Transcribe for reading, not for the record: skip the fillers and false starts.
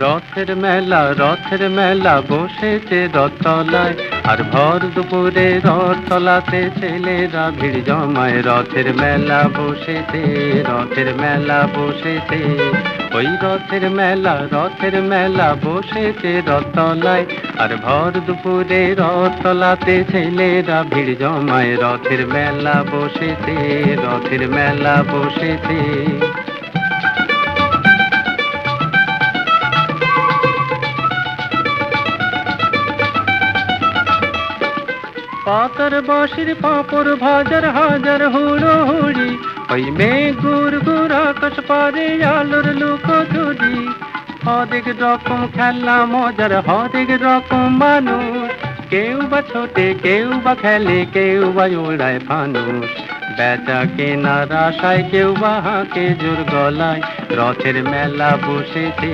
রথের মেলা বসেছে রথতলায়, আর ভর দুপুরে রথতলাতে ছেলেরা ভিড় জমায়। রথের মেলা বসেছে, রথের মেলা বসেছে, ওই রথের মেলা বসেছে রথতলায়, আর ভর দুপুরে রথতলাতে ছেলেরা ভিড় জমায়। রথের মেলা বসেছে, রথের মেলা বসেছে। পাতার বাঁশির পাঁপড় ভাজার হাজার হুড়োহুড়ি, ওই মেঘ গুড় গুড় আকাশ পারে আলোর লুকোচুরি। হরেক রকম খেলা মজার, হরেক রকম মানুষ, কেউ বা ছোটে, কেউ বা খেলে, কেউ বা ওড়ায় ফানুষ। বেচা কেনার আশায় কেউ বা হাঁকে জোর গলায়, রথের মেলা বসেছে।